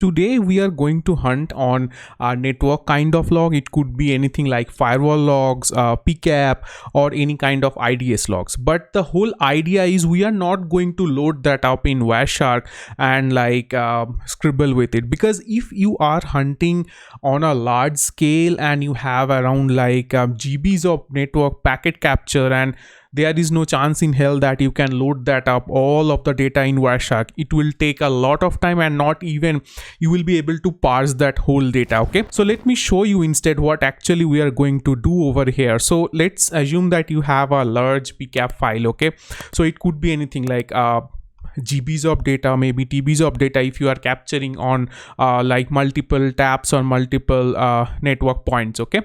Today we are going to hunt on a network kind of log. It could be anything like firewall logs, PCAP, or any kind of IDS logs. But the whole idea is we are not going to load that up in Tshark and scribble with it, because if you are hunting on a large scale and you have around GBs of network packet capture, and there is no chance in hell that you can load that up all of the data in Tshark. It will take a lot of time, and not even you will be able to parse that whole data. Okay, so let me show you instead what actually we are going to do over here. So let's assume that you have a large PCAP file. Okay, so it could be anything like GBs of data, maybe TBs of data if you are capturing on multiple taps or multiple network points. Okay,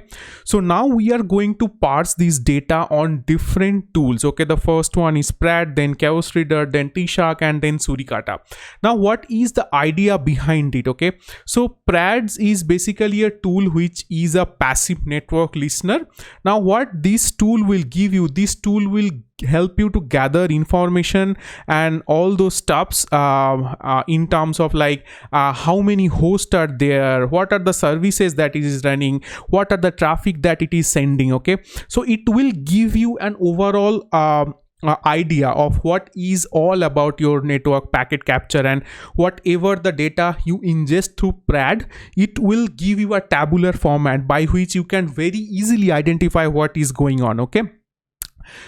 so now we are going to parse this data on different tools. Okay, the first one is Prads, then ChaosReader, then Tshark, and then Suricata. Now what is the idea behind it? Okay, so Prads is basically a tool which is a passive network listener. Now what this tool will give you, this tool will help you to gather information and all those stuffs in terms of how many hosts are there, what are the services that it is running, what are the traffic that it is sending. Okay, so it will give you an overall idea of what is all about your network packet capture, and whatever the data you ingest through Prads, it will give you a tabular format by which you can very easily identify what is going on. Okay,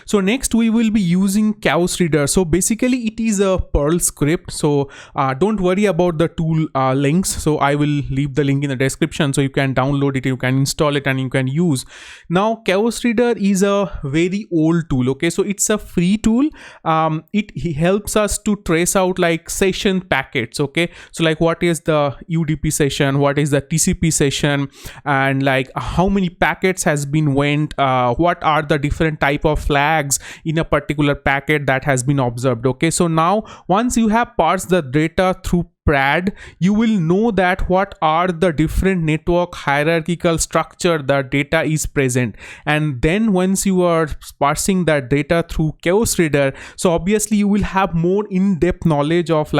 so next we will be using ChaosReader. So basically it is a Perl script, so don't worry about the tool links. So I will leave the link in the description, so you can download it, you can install it, and you can use. Now ChaosReader is a very old tool. Okay, so it's a free tool. It helps us to trace out session packets. Okay, so what is the UDP session, what is the TCP session, and how many packets has been went, what are the different type of flags in a particular packet that has been observed. Okay, so now once you have parsed the data through Prads, you will know that what are the different network hierarchical structure that data is present. And then once you are parsing that data through ChaosReader, so obviously you will have more in-depth knowledge of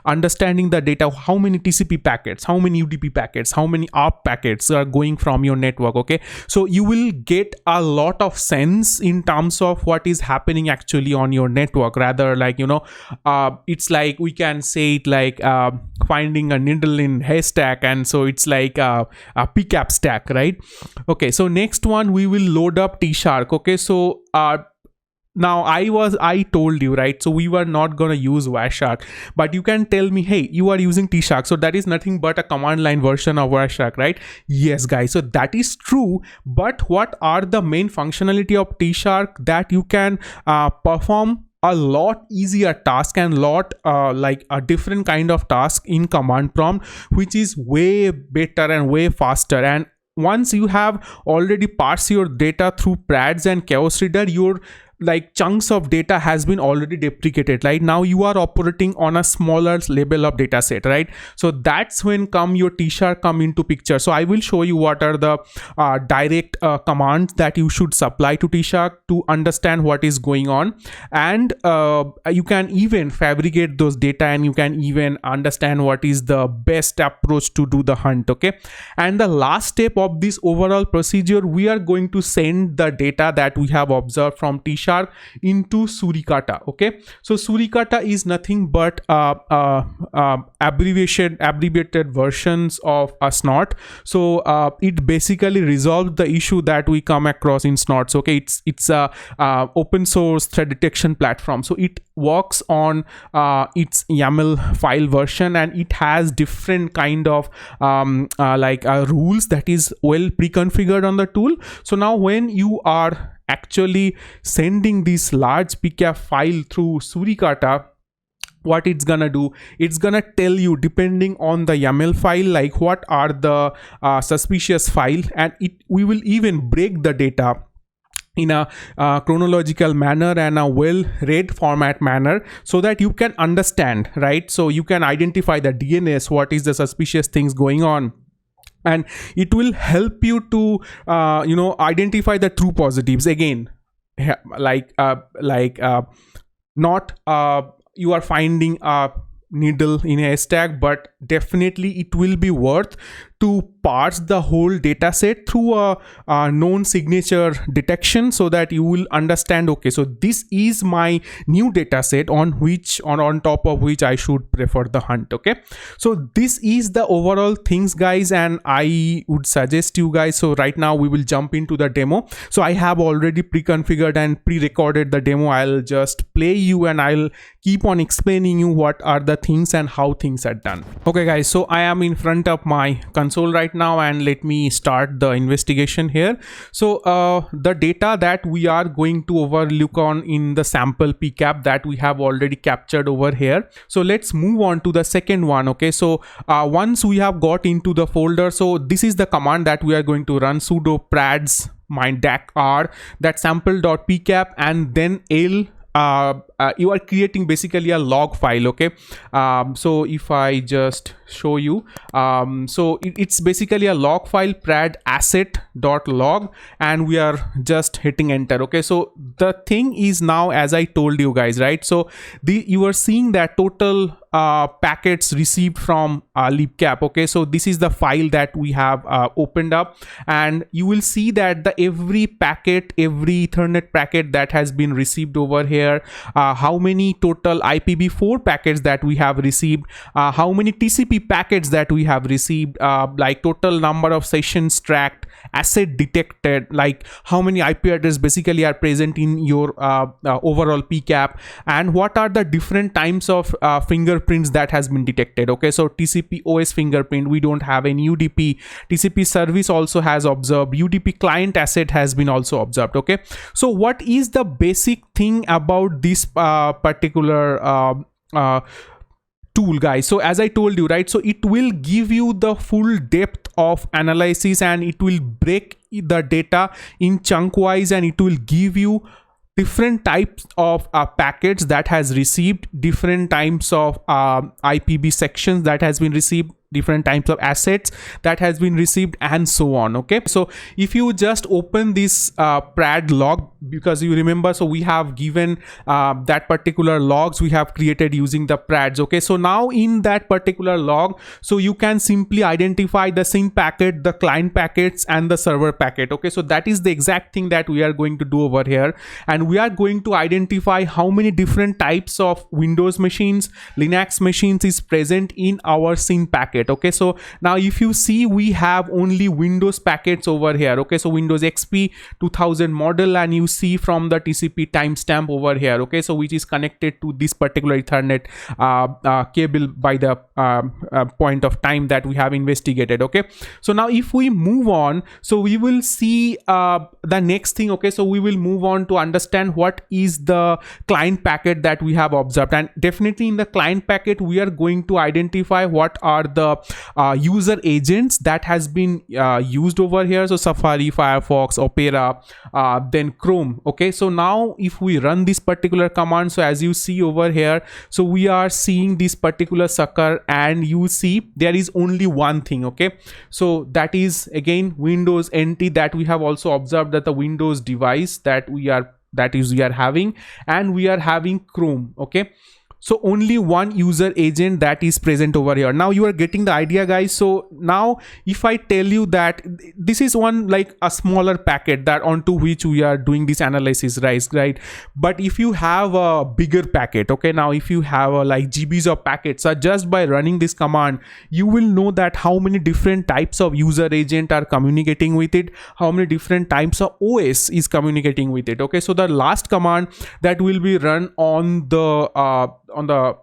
understanding the data, how many TCP packets, how many UDP packets, how many ARP packets are going from your network. Okay, so you will get a lot of sense in terms of what is happening actually on your network, rather it's we can say it finding a needle in haystack, and so it's like a PCAP stack, right? Okay, so next one we will load up Tshark. Okay, so now I told you, right, so we were not gonna use Tshark, but you can tell me, hey, you are using Tshark, so that is nothing but a command line version of Tshark, right? Yes guys, so that is true, but what are the main functionality of Tshark? That you can perform a lot easier task and lot a different kind of task in command prompt, which is way better and way faster. And once you have already parsed your data through Prads and ChaosReader, your chunks of data has been already deprecated. Now you are operating on a smaller level of data set, right? So that's when your Tshark come into picture. So I will show you what are the direct commands that you should supply to Tshark to understand what is going on, and you can even fabricate those data, and you can even understand what is the best approach to do the hunt. Okay, and the last step of this overall procedure, we are going to send the data that we have observed from Tshark into Suricata. Okay, so Suricata is nothing but abbreviated versions of a Snort. So it basically resolves the issue that we come across in Snorts. Okay, it's a open source threat detection platform, so it works on its YAML file version, and it has different kind of rules that is well pre-configured on the tool. So now when you are actually sending this large PCAP file through Suricata, what it's gonna do, it's gonna tell you, depending on the YAML file, what are the suspicious file, and we will even break the data in a chronological manner and a well read format manner, so that you can understand, right? So you can identify the DNS, what is the suspicious things going on, and it will help you to identify the true positives. Again, not you are finding a needle in a haystack, but definitely it will be worth to parse the whole data set through a known signature detection, so that you will understand, okay, so this is my new data set on top of which I should prefer the hunt. Okay, so this is the overall things, guys, and I would suggest you guys, so right now we will jump into the demo. So I have already pre-configured and pre-recorded the demo. I'll just play you and I'll keep on explaining you what are the things and how things are done. Okay guys, so I am in front of my console right now, and let me start the investigation here. So the data that we are going to overlook on in the sample PCAP that we have already captured over here. So let's move on to the second one. Okay, so once we have got into the folder, so this is the command that we are going to run: sudo prads -r that sample.pcap, and then l. You are creating basically a log file. Okay, so if I just show you, so it's basically a log file, prad asset.log, and we are just hitting enter. Okay, so the thing is now, as I told you guys, right, so you are seeing that total packets received from libcap. Okay, so this is the file that we have opened up, and you will see that every Ethernet packet that has been received over here, how many total IPv4 packets that we have received, how many TCP packets that we have received, like total number of sessions tracked, asset detected, like how many IP addresses basically are present in your overall PCAP, and what are the different types of fingerprints that has been detected. Okay, so TCP OS fingerprint, we don't have any UDP. TCP service also has observed, UDP client asset has been also observed. Okay, so what is the basic thing about this particular tool, guys? So as I told you, right, so it will give you the full depth of analysis, and it will break the data in chunk wise, and it will give you different types of packets that has received, different types of IPv sections that has been received, different types of assets that has been received, and so on. Okay, so if you just open this prad log, because you remember, so we have given that particular logs we have created using the prads. Okay, so now in that particular log, so you can simply identify the SYN packet, the client packets, and the server packet. Okay, so that is the exact thing that we are going to do over here, and we are going to identify how many different types of Windows machines, Linux machines is present in our SYN packet. Okay, so now if you see, we have only Windows packets over here. Okay, so Windows XP 2000 model, and you see from the TCP timestamp over here. Okay, so which is connected to this particular Ethernet cable by the point of time that we have investigated. Okay, so now if we move on, so we will see the next thing. Okay, so we will move on to understand what is the client packet that we have observed, and definitely in the client packet we are going to identify what are the user agents that has been used over here. So Safari, Firefox, Opera, then Chrome. Okay, so now if we run this particular command, so as you see over here, so we are seeing this particular sucker, and you see there is only one thing. Okay, so that is again Windows NT that we have also observed, that the Windows device that we are having, and we are having Chrome. Okay, so only one user agent that is present over here. Now you are getting the idea, guys. So now if I tell you that this is one like a smaller packet that onto which we are doing this analysis, right, but if you have a bigger packet, okay, now if you have like GBs of packets, so just by running this command you will know that how many different types of user agent are communicating with it, how many different types of OS is communicating with it. Okay, so the last command that will be run on the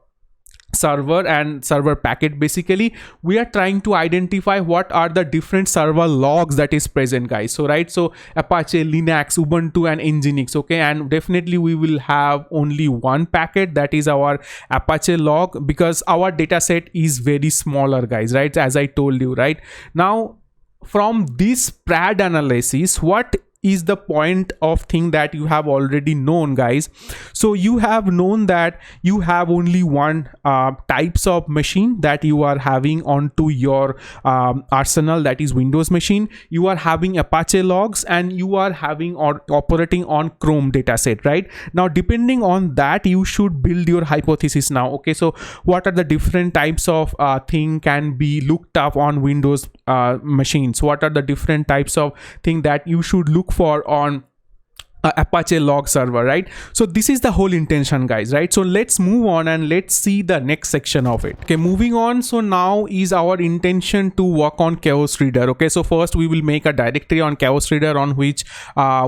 server and server packet, basically we are trying to identify what are the different server logs that is present, guys. So right, so Apache, Linux, Ubuntu, and Nginx. Okay, and definitely we will have only one packet, that is our Apache log, because our data set is very smaller, guys, right, as I told you. Right now, from this prad analysis, what is the point of thing that you have already known, guys. So you have known that you have only one types of machine that you are having onto your arsenal, that is Windows machine. You are having Apache logs, and you are having or operating on Chrome dataset, right? Now depending on that, you should build your hypothesis now. Okay, so what are the different types of thing can be looked up on Windows machines? What are the different types of thing that you should look for on Apache log server, right? So this is the whole intention, guys, right? So let's move on and let's see the next section of it. Okay, moving on. So now is our intention to work on ChaosReader. Okay, so first we will make a directory on ChaosReader on which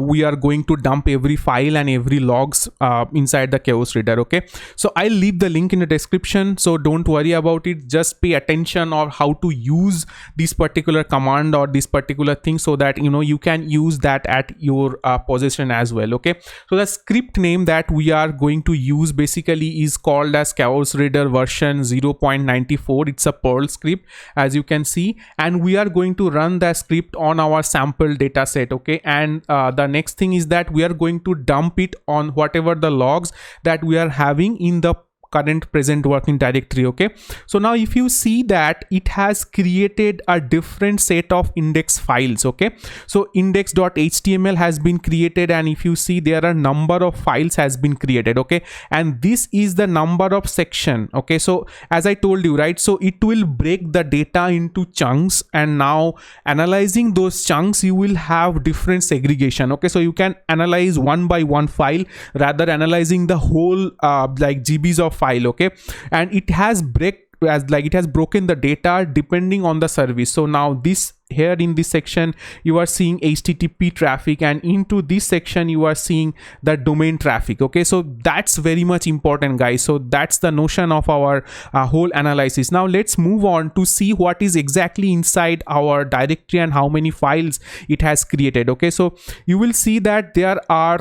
we are going to dump every file and every logs inside the ChaosReader. Okay, so I'll leave the link in the description, so don't worry about it. Just pay attention on how to use this particular command or this particular thing, so that you can use that at your possession as well. Okay, so the script name that we are going to use basically is called as ChaosReader version 0.94. It's a Perl script, as you can see, and we are going to run the script on our sample data set. Okay, and the next thing is that we are going to dump it on whatever the logs that we are having in the current present working directory. Okay, so now if you see that it has created a different set of index files. Okay, so index.html has been created, and if you see, there are number of files has been created. Okay, and this is the number of section. Okay, so as I told you, right, so it will break the data into chunks, and now analyzing those chunks, you will have different segregation. Okay, so you can analyze one by one file rather analyzing the whole like GBs of file. Okay, and it has broken the data depending on the service. So now this here in this section you are seeing HTTP traffic, and into this section you are seeing the domain traffic. Okay, so that's very much important, guys. So that's the notion of our whole analysis. Now let's move on to see what is exactly inside our directory and how many files it has created. Okay, so you will see that there are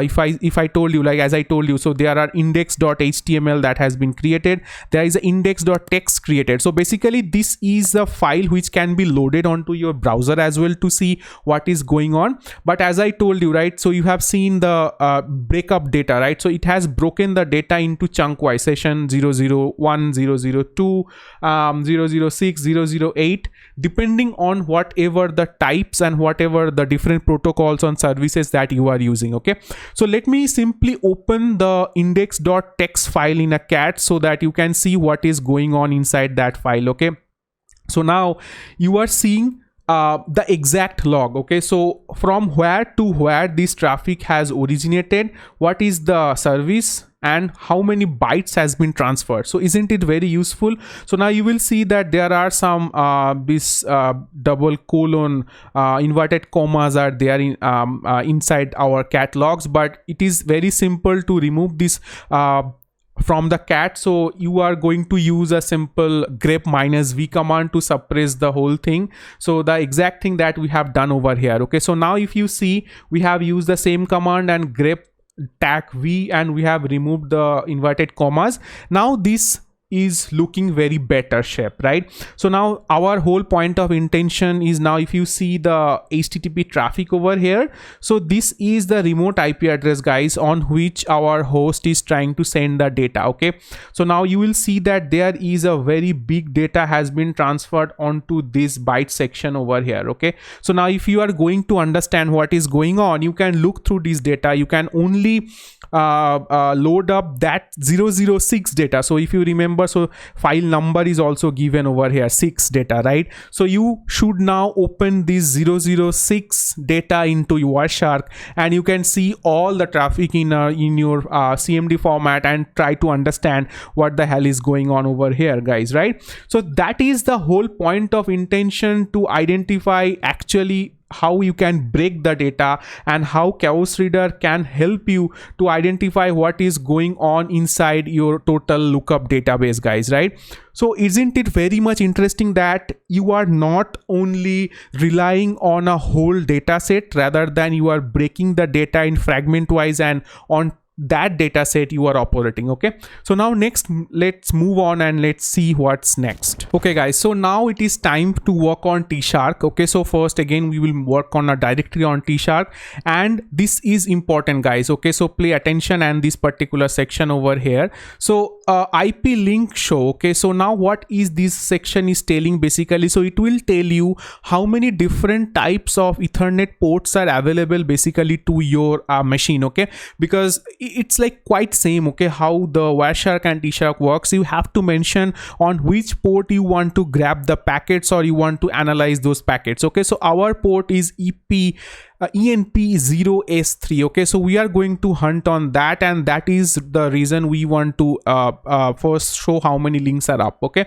if I told you, like as I told you, so there are index.html that has been created. There is an index.txt created. So basically this is a file which can be loaded onto your browser as well to see what is going on. But as I told you, right, so you have seen the breakup data, right? So it has broken the data into chunk wise, session 001, 002, 006, 008, depending on whatever the types and whatever the different protocols on services that you are using. Okay, so let me simply open the index.txt file in a cat so that you can see what is going on inside that file. Okay, so now you are seeing the exact log. Okay, so from where to where this traffic has originated, what is the service, and how many bytes has been transferred. So isn't it very useful? So now you will see that there are some this double colon inverted commas are there in inside our cat logs, but it is very simple to remove this from the cat. So you are going to use a simple grep -v command to suppress the whole thing. So the exact thing that we have done over here. Okay, so now if you see, we have used the same command and grep tag v, and we have removed the inverted commas. Now this is looking very better shape, right? So now our whole point of intention is, now if you see the HTTP traffic over here, so this is the remote IP address, guys, on which our host is trying to send the data. Okay, so now you will see that there is a very big data has been transferred onto this byte section over here. Okay, so now if you are going to understand what is going on, you can look through this data. You can only load up that 006 data. So if you remember, so file number is also given over here, 6 data, right? So you should now open this 006 data into your Tshark, and you can see all the traffic in your CMD format and try to understand what the hell is going on over here, guys, right? So that is the whole point of intention, to identify actually how you can break the data and how ChaosReader can help you to identify what is going on inside your total lookup database, guys, right? So isn't it very much interesting that you are not only relying on a whole data set, rather than you are breaking the data in fragment wise and on that data set you are operating. Okay, so now next let's move on and let's see what's next. Okay guys, so now it is time to work on Tshark. Okay, so first again we will work on a directory on Tshark, and this is important guys. Okay, so pay attention and this particular section over here. So IP link show. Okay, so now what is this section is telling basically? So it will tell you how many different types of Ethernet ports are available basically to your machine. Okay, because it's like quite same. Okay, how the Wireshark and Tshark works, you have to mention on which port you want to grab the packets or you want to analyze those packets. Okay, so our port is ENP0S3. Okay, so we are going to hunt on that, and that is the reason we want to first show how many links are up. Okay,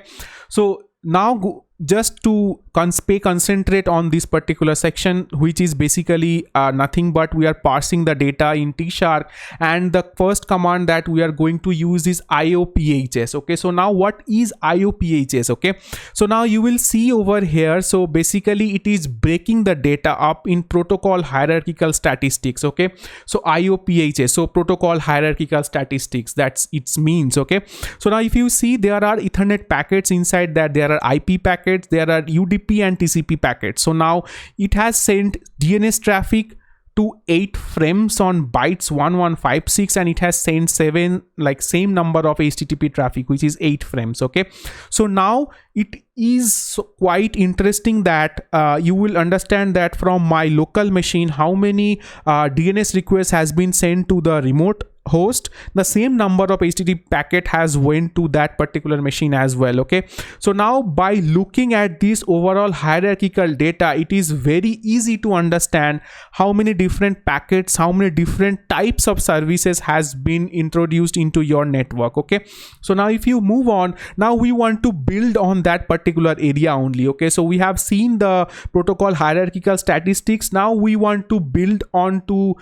so now just to concentrate on this particular section, which is basically nothing but we are parsing the data in Tshark, and the first command that we are going to use is IOPHS. Okay, so now what is IOPHS? Okay, so now you will see over here, so basically it is breaking the data up in protocol hierarchical statistics. Okay, so IOPHS, so protocol hierarchical statistics, that's its means. Okay, so now if you see, there are Ethernet packets inside that, there are IP packets, there are UDP and TCP packets. So now it has sent DNS traffic to 8 frames on bytes 1156, and it has sent 7 like same number of HTTP traffic, which is 8 frames. Okay, so now it is quite interesting that you will understand that from my local machine how many DNS requests has been sent to the remote host, the same number of HTTP packet has went to that particular machine as well. Okay, so now by looking at this overall hierarchical data, it is very easy to understand how many different packets, how many different types of services has been introduced into your network. Okay, so now if you move on, now we want to build on that particular area only. Okay, so we have seen the protocol hierarchical statistics. Now we want to build onto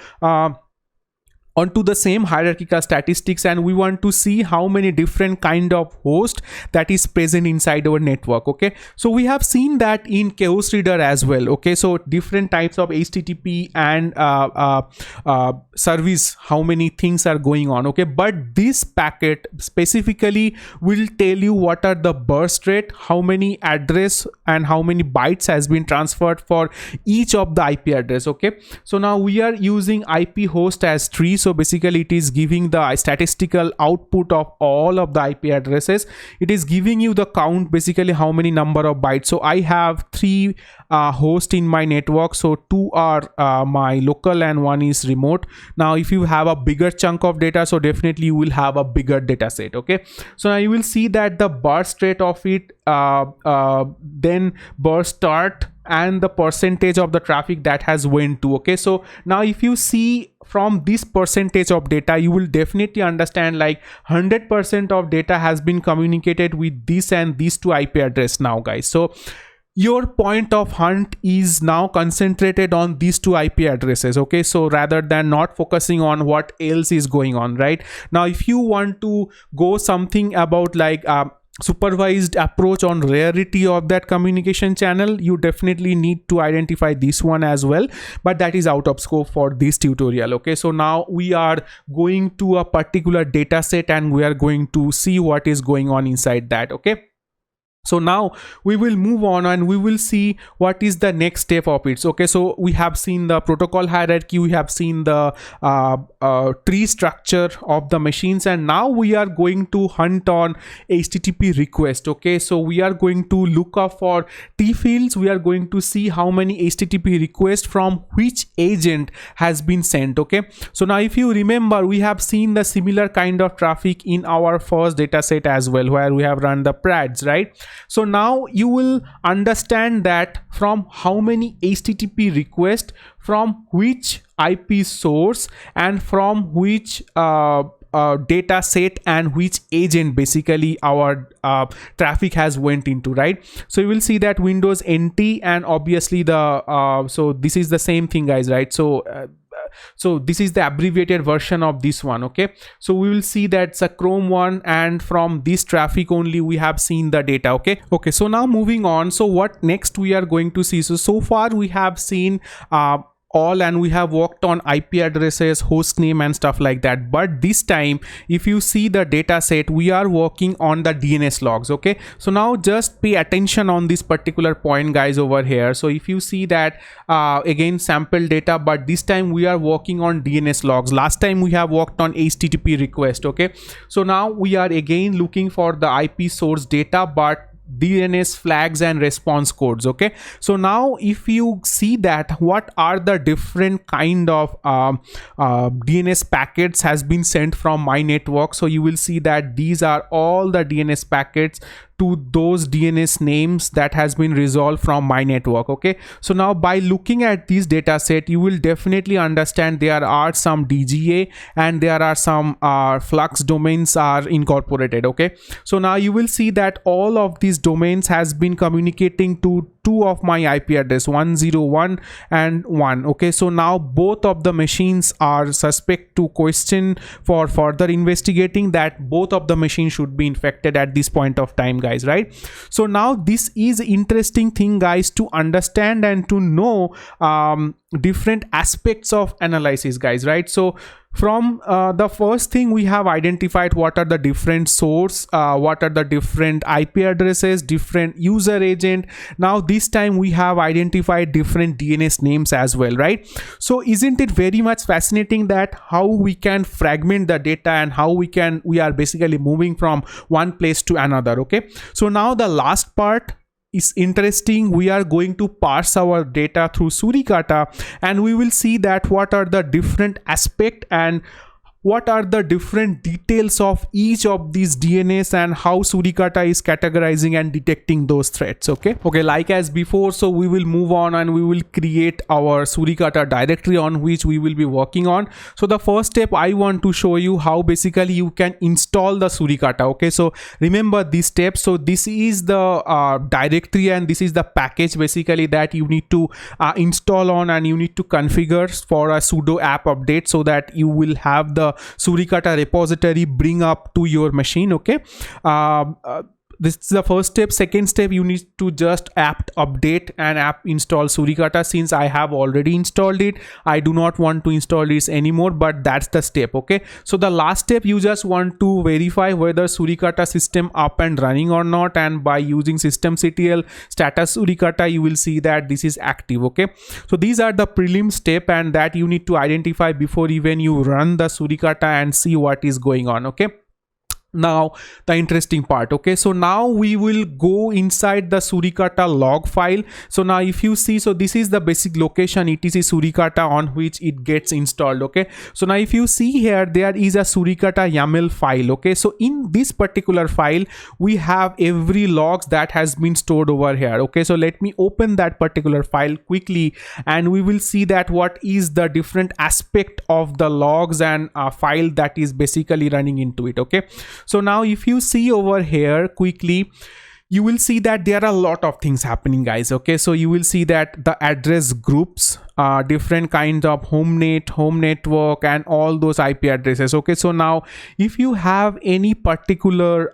the same hierarchical statistics, and we want to see how many different kind of host that is present inside our network. Okay, so we have seen that in ChaosReader as well. Okay, so different types of HTTP and service, how many things are going on. Okay, but this packet specifically will tell you what are the burst rate, how many address and how many bytes has been transferred for each of the IP address. Okay, so now we are using IP host as tree. So basically it is giving the statistical output of all of the IP addresses. It is giving you the count, basically how many number of bytes. So I have 3 hosts in my network, so 2 are my local and 1 is remote. Now if you have a bigger chunk of data, so definitely you will have a bigger data set. Okay, so now you will see that the burst rate of it, then burst start, and the percentage of the traffic that has went to. Okay, so now if you see from this percentage of data, you will definitely understand like 100% of data has been communicated with this and these 2 IP address now guys. So your point of hunt is now concentrated on these 2 IP addresses. Okay, so rather than not focusing on what else is going on, right? Now if you want to go something about like supervised approach on rarity of that communication channel, you definitely need to identify this one as well, but that is out of scope for this tutorial. Okay, so now we are going to a particular data set and we are going to see what is going on inside that. Okay, so now we will move on and we will see what is the next step of it. Okay, so we have seen the protocol hierarchy, we have seen the tree structure of the machines, and now we are going to hunt on HTTP request. Okay, so we are going to look up for T fields. We are going to see how many HTTP requests from which agent has been sent. Okay, so now if you remember, we have seen the similar kind of traffic in our first data set as well, where we have run the Prads, right? So now you will understand that from how many HTTP requests, from which IP source, and from which data set and which agent basically our traffic has went into, right? So you will see that Windows NT, and obviously the so this is the same thing guys, right? So this is the abbreviated version of this one. Okay, so we will see that it's a Chrome one, and from this traffic only we have seen the data. Okay, so now moving on, so what next we are going to see? So far we have seen all, and we have worked on IP addresses, host name and stuff like that. But this time, if you see the data set, we are working on the DNS logs. Okay, so now just pay attention on this particular point, guys, over here. So if you see that again, sample data, but this time we are working on DNS logs. Last time we have worked on HTTP request. Okay, so now we are again looking for the IP source data, but DNS flags and response codes. Okay, so now if you see that what are the different kind of DNS packets has been sent from my network, so you will see that these are all the DNS packets to those DNS names that has been resolved from my network. Okay, so now by looking at this data set, you will definitely understand there are some DGA and there are some flux domains are incorporated. Okay, so now you will see that all of these domains has been communicating to two of my IP address, 101 and 1. Okay, so now both of the machines are suspect to question for further investigating that both of the machines should be infected at this point of time, guys, right? So now this is interesting thing, guys, to understand and to know different aspects of analysis, guys, right? So from the first thing, we have identified what are the different source, what are the different IP addresses, different user agent. Now this time we have identified different DNS names as well, right? So isn't it very much fascinating that how we can fragment the data and how we are basically moving from one place to another. Okay, so now the last part is interesting. We are going to parse our data through Suricata, and we will see that what are the different aspect and what are the different details of each of these DNS and how Suricata is categorizing and detecting those threats. Okay, like as before, so we will move on and we will create our Suricata directory on which we will be working on. So the first step, I want to show you how basically you can install the Suricata. Okay, so remember this step. So this is the directory and this is the package basically that you need to install on, and you need to configure for a sudo app update so that you will have the Suricata repository bring up to your machine. Okay, this is the first step. Second step, you need to just apt update and app install Suricata. Since I have already installed it, I do not want to install this anymore, but that's the step. Okay, so the last step, you just want to verify whether Suricata system up and running or not, and by using systemctl status Suricata, you will see that this is active. Okay, so these are the prelim step and that you need to identify before even you run the Suricata and see what is going on. Okay, now the interesting part. Okay, so now we will go inside the Suricata log file. So now if you see, so this is the basic location etc Suricata on which it gets installed. Okay, so now if you see here, there is a Suricata YAML file. Okay, so in this particular file we have every logs that has been stored over here. Okay, so let me open that particular file quickly and we will see that what is the different aspect of the logs and file that is basically running into it. Okay, so now if you see over here quickly, you will see that there are a lot of things happening, guys. Okay, so you will see that the address groups, different kinds of home network and all those IP addresses. Okay, so now if you have any particular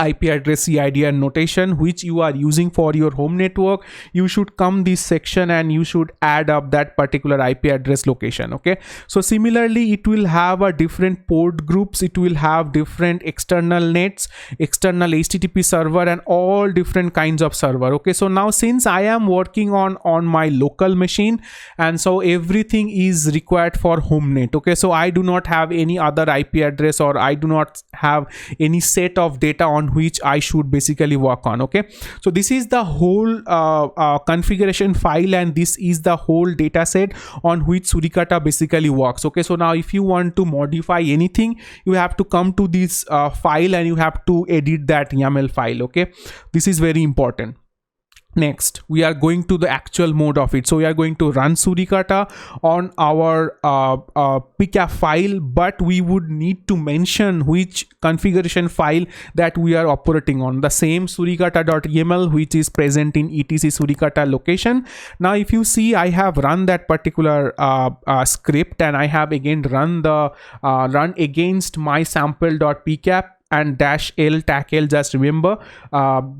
IP address CID and notation which you are using for your home network, you should come this section and you should add up that particular IP address location. Okay, so similarly it will have a different port groups, it will have different external nets, external HTTP server and all different kinds of server. Okay, so now since I am working on my local machine, and so everything is required for home net. Okay, so I do not have any other IP address or I do not have any set of data on which I should basically work on. Okay, so this is the whole configuration file and this is the whole data set on which Suricata basically works. Okay, so now if you want to modify anything, you have to come to this file and you have to edit that YAML file. Okay, this is very important. Next, we are going to the actual mode of it. So we are going to run Suricata on our PCAP file, but we would need to mention which configuration file that we are operating on. The same suricata.yaml which is present in etc Suricata location. Now if you see, I have run that particular script and I have again run the run against my sample.pcap and -l tackle. Just remember,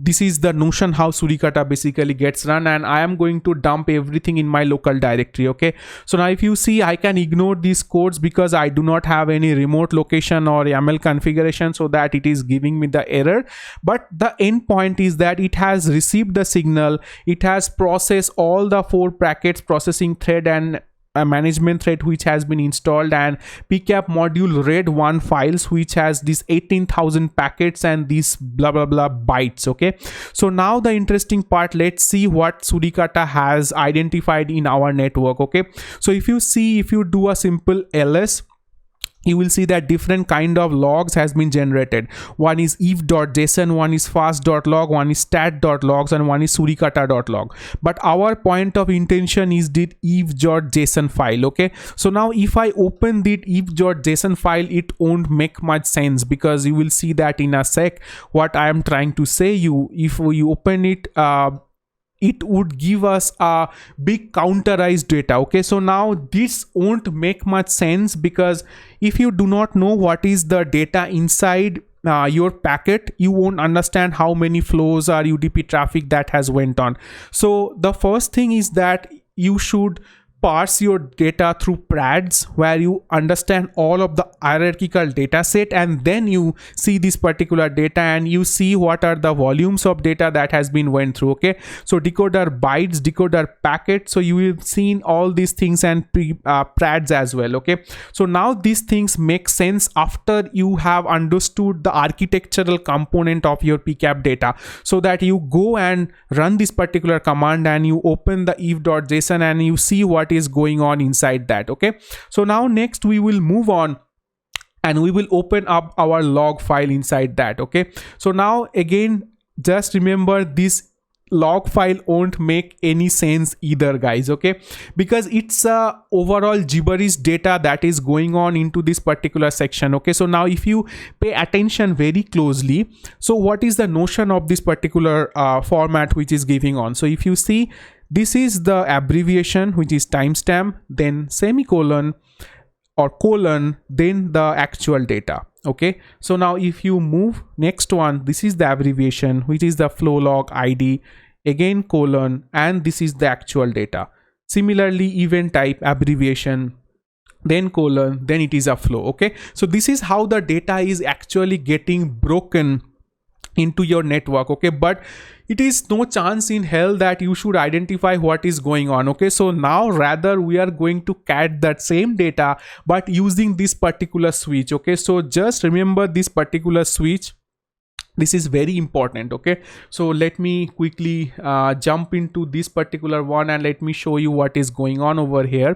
this is the notion how Suricata basically gets run, and I am going to dump everything in my local directory. Okay, so now if you see, I can ignore these codes because I do not have any remote location or YAML configuration, so that it is giving me the error. But the endpoint is that it has received the signal, it has processed all the 4 packets processing thread and a management thread which has been installed, and PCAP module read one files which has this 18,000 packets and these blah blah blah bytes. Okay, so now the interesting part, let's see what Suricata has identified in our network. Okay, so if you see, if you do a simple ls, you will see that different kind of logs has been generated. One is if.json, one is fast.log, one is stat.logs, and one is suricata.log. But our point of intention is the if.json file. Okay, so now if I open the if.json file, it won't make much sense, because you will see that in a sec what I am trying to say. If you open it, it would give us a big counterized data. Okay, so now this won't make much sense, because if you do not know what is the data inside your packet, you won't understand how many flows or UDP traffic that has went on. So the first thing is that you should parse your data through Prads, where you understand all of the hierarchical data set, and then you see this particular data and you see what are the volumes of data that has been went through. Okay, so decoder bytes, decoder packet, so you will seen all these things, and Prads as well. Okay, so now these things make sense after you have understood the architectural component of your PCAP data, so that you go and run this particular command and you open the if.json and you see what is going on inside that. Okay, so now next we will move on and we will open up our log file inside that. Okay, so now again, just remember, this log file won't make any sense either, guys. Okay, because it's a overall gibberish data that is going on into this particular section. Okay, so now if you pay attention very closely, so what is the notion of this particular format which is giving on? So if you see, this is the abbreviation, which is timestamp, then semicolon or colon, then the actual data. Okay, so now if you move next one, this is the abbreviation, which is the flow log ID, again colon, and this is the actual data. Similarly, event type, abbreviation, then colon, then it is a flow. Okay, so this is how the data is actually getting broken into your network. Okay, but it is no chance in hell that you should identify what is going on. Okay, so now rather we are going to cat that same data but using this particular switch. Okay, so just remember this particular switch, this is very important. Okay, so let me quickly jump into this particular one and let me show you what is going on over here.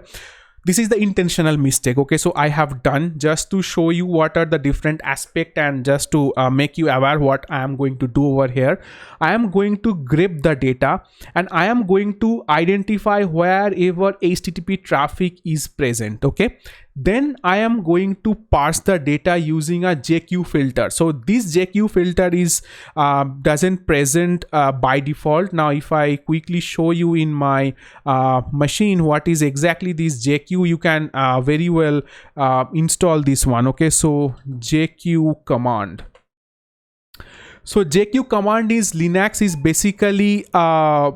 This is the intentional mistake. Okay, so I have done just to show you what are the different aspect, and just to make you aware what I am going to do over here. I am going to grab the data and I am going to identify wherever HTTP traffic is present. Okay, then I am going to parse the data using a JQ filter. So this JQ filter is doesn't present by default. Now if I quickly show you in my machine what is exactly this JQ, you can very well install this one. Okay, so JQ command. So JQ command is Linux is basically a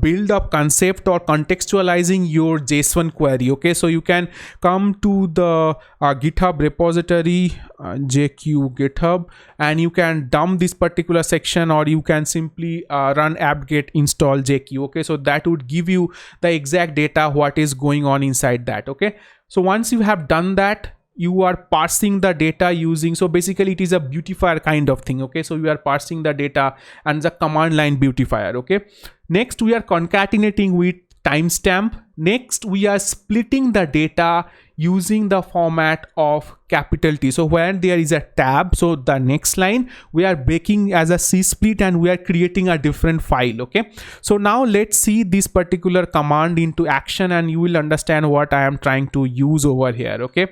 build up concept or contextualizing your JSON query. Okay, so you can come to the GitHub repository, JQ GitHub, and you can dump this particular section, or you can simply run apt-get install JQ. Okay, so that would give you the exact data what is going on inside that. Okay, so once you have done that, you are parsing the data using, so basically it is a beautifier kind of thing. Okay, so we are parsing the data and the command line beautifier. Okay, next we are concatenating with timestamp. Next we are splitting the data using the format of capital T. So when there is a tab, so the next line we are breaking as a C split and we are creating a different file. Okay, so now let's see this particular command into action and you will understand what I am trying to use over here. Okay,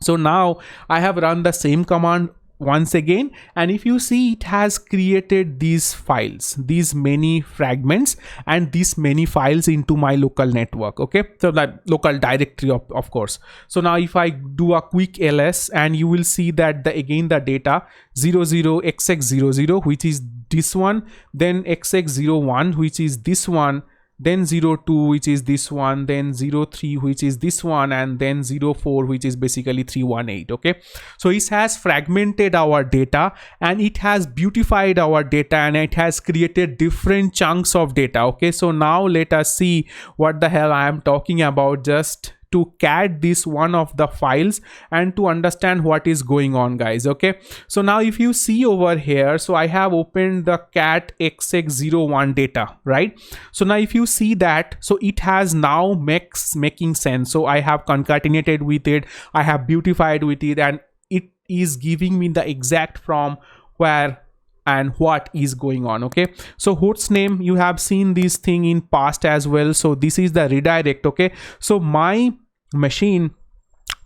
so now I have run the same command once again, and if you see, it has created these files, these many fragments and these many files into my local network. Okay, so that local directory of course. So now if I do a quick ls, and you will see that again the data 00xx00, which is this one, then xx01, which is this one, then 02, which is this one, then 03, which is this one, and then 04, which is basically 318. Okay, so it has fragmented our data, and it has beautified our data, and it has created different chunks of data. Okay, so now let us see what the hell I am talking about, just to cat this one of the files and to understand what is going on, guys. Okay, so now if you see over here, so I have opened the cat xx01 data, right? So now if you see that, so it has now making sense. So I have concatenated with it, I have beautified with it, and it is giving me the exact from where and what is going on. Okay, so host name, you have seen this thing in past as well. So this is the redirect. Okay, so my machine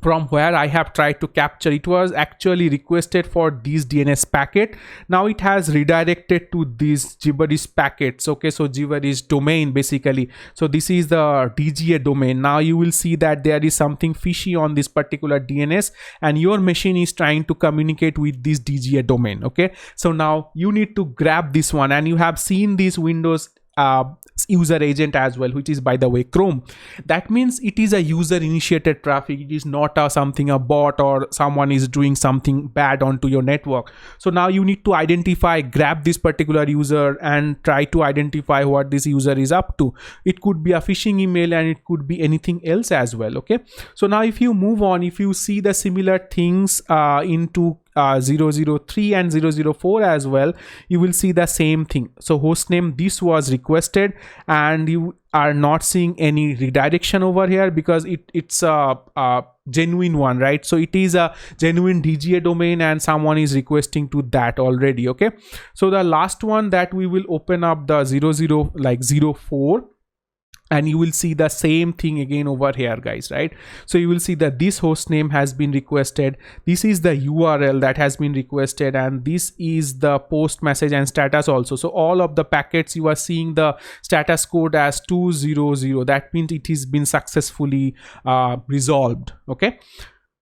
from where I have tried to capture, it was actually requested for this DNS packet. Now it has redirected to these gibberish packets. Okay, so gibberish domain basically. So this is the DGA domain. Now you will see that there is something fishy on this particular DNS, and your machine is trying to communicate with this DGA domain. Okay, so now you need to grab this one, and you have seen this Windows user agent as well, which is by the way Chrome. That means it is a user initiated traffic. It is not a bot or someone is doing something bad onto your network. So now you need to grab this particular user and try to identify what this user is up to. It could be a phishing email, and it could be anything else as well. Okay, so now if you move on, if you see the similar things into 003 and 004 as well, you will see the same thing. So hostname, this was requested, and you are not seeing any redirection over here because it's a genuine one, right? So it is a genuine DGA domain, and someone is requesting to that already. Okay, so the last one that we will open up the 04, and you will see the same thing again over here, guys, right? So you will see that this host name has been requested, this is the URL that has been requested, and this is the post message and status also. So all of the packets, you are seeing the status code as 200. That means it has been successfully resolved. Okay,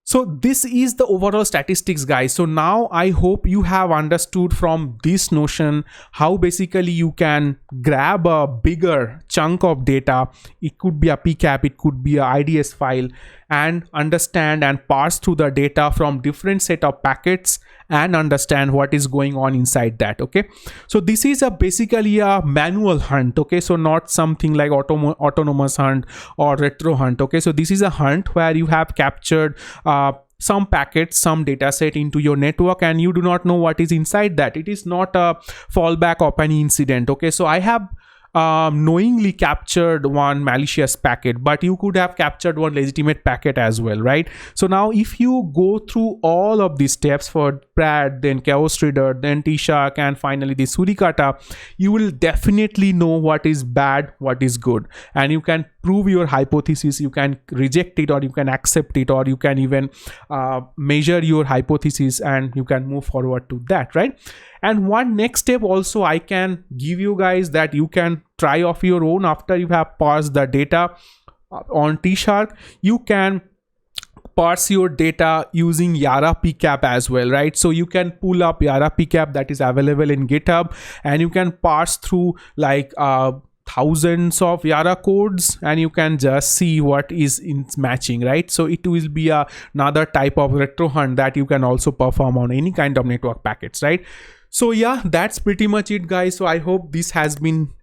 so this is the overall statistics, guys. So now I hope you have understood from this notion how basically you can grab a bigger chunk of data. It could be a PCAP, it could be a IDS file, and understand and parse through the data from different set of packets and understand what is going on inside that. Okay, so this is basically a manual hunt. Okay, so not something like autonomous hunt or retro hunt. Okay, so this is a hunt where you have captured some packets, some data set into your network, and you do not know what is inside that. It is not a fallback of any incident. Okay, so I have knowingly captured one malicious packet, but you could have captured one legitimate packet as well, right? So now if you go through all of these steps for Prads, then ChaosReader, then Tshark, and finally the Suricata, you will definitely know what is bad, what is good, and you can prove your hypothesis. You can reject it, or you can accept it, or you can even measure your hypothesis, and you can move forward to that, right? And one next step also I can give you guys that you can try of your own after you have parsed the data on Tshark. You can parse your data using Yara PCAP as well, right? So you can pull up Yara PCAP that is available in GitHub, and you can parse through like thousands of Yara codes, and you can just see what is in matching, right? So it will be another type of retro hunt that you can also perform on any kind of network packets, right? So yeah, that's pretty much it, guys. So I hope this has been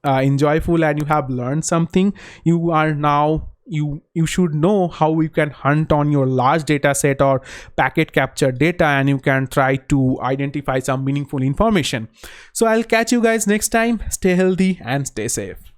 enjoyable and you have learned something. You are now you should know how you can hunt on your large data set or packet capture data, and you can try to identify some meaningful information. So I'll catch you guys next time. Stay healthy and stay safe.